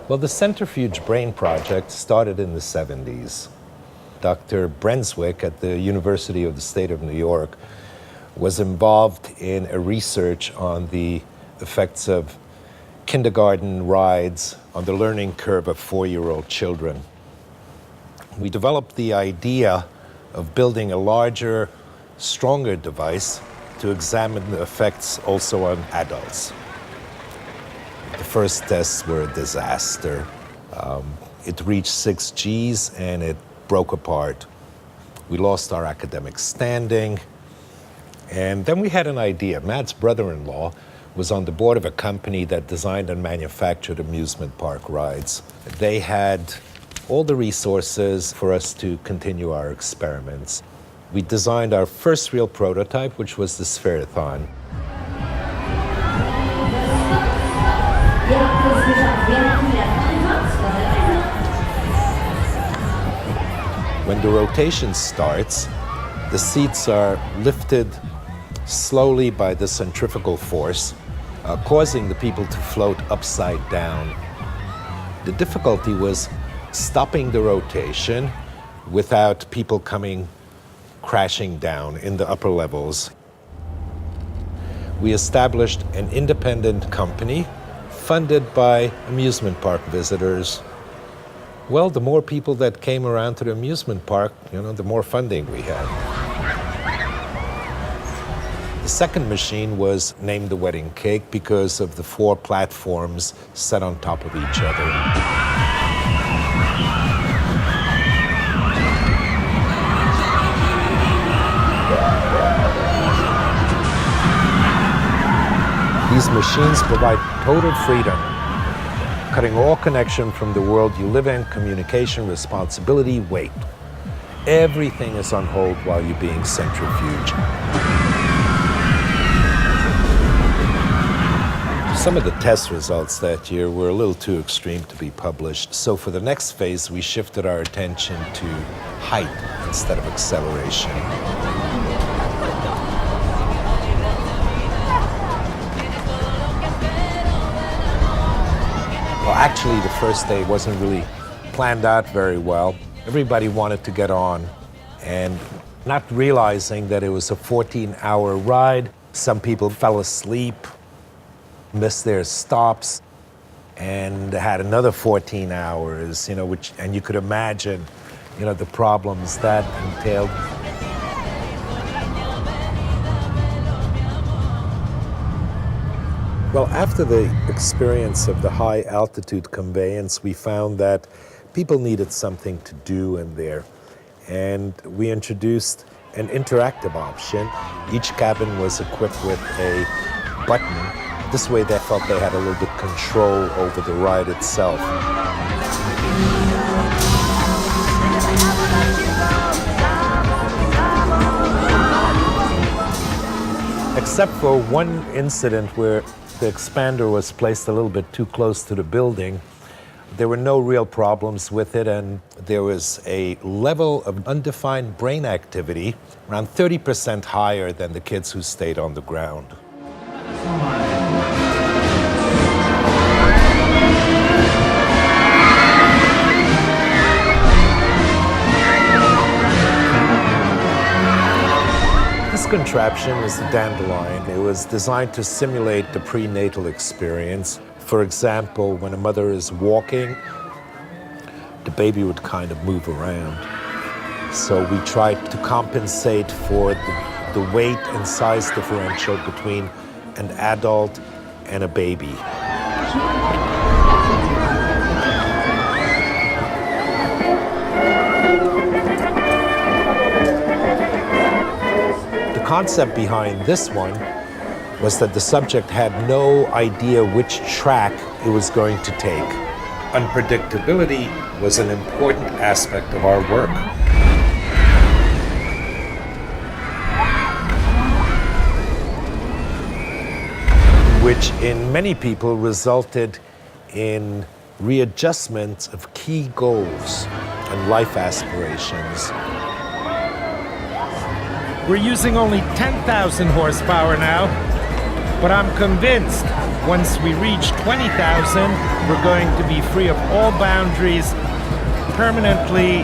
Well, the Centrifuge Brain Project started in the 70s. Dr. Brenswick at the University of the State of New York was involved in a research on the effects of kindergarten rides on the learning curve of 4-year-old children. We developed the idea of building a larger, stronger device to examine the effects also on adults. The first tests were a disaster. It reached 6 Gs and it broke apart. We lost our academic standing. And then we had an idea. Matt's brother-in-law was on the board of a company that designed and manufactured amusement park rides. They had all the resources for us to continue our experiments. We designed our first real prototype, which was the Sphere-a-thon. When the rotation starts, the seats are lifted slowly by the centrifugal force, causing the people to float upside down. The difficulty was stopping the rotation without people coming crashing down in the upper levels. We established an independent company funded by amusement park visitors. Well, the more people that came around to the amusement park, the more funding we had. The second machine was named the Wedding Cake because of the 4 platforms set on top of each other. These machines provide total freedom, cutting all connection from the world you live in, communication, responsibility, weight. Everything is on hold while you're being centrifuged. Some of the test results that year were a little too extreme to be published, so for the next phase, we shifted our attention to height instead of acceleration. Well, actually, the first day wasn't really planned out very well. Everybody wanted to get on, and not realizing that it was a 14-hour ride, some people fell asleep, missed their stops, and had another 14 hours, and you could imagine, the problems that entailed. Well, after the experience of the high altitude conveyance, we found that people needed something to do in there. And we introduced an interactive option. Each cabin was equipped with a button. This way they felt they had a little bit control over the ride itself. Except for one incident where the expander was placed a little bit too close to the building, there were no real problems with it, and there was a level of undefined brain activity around 30% higher than the kids who stayed on the ground. This contraption is the dandelion. It was designed to simulate the prenatal experience. For example, when a mother is walking, the baby would kind of move around. So we tried to compensate for the weight and size differential between an adult and a baby. The concept behind this one was that the subject had no idea which track it was going to take. Unpredictability was an important aspect of our work. Which in many people resulted in readjustment of key goals and life aspirations. We're using only 10,000 horsepower now. But I'm convinced once we reach 20,000, we're going to be free of all boundaries permanently,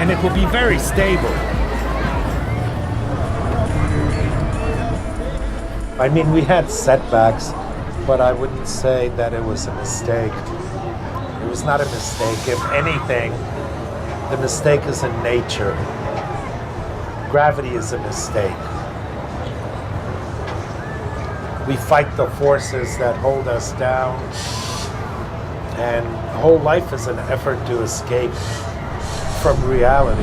and it will be very stable. I mean, we had setbacks, but I wouldn't say that it was a mistake. It was not a mistake. If anything, the mistake is in nature. Gravity is a mistake. We fight the forces that hold us down, and whole life is an effort to escape from reality.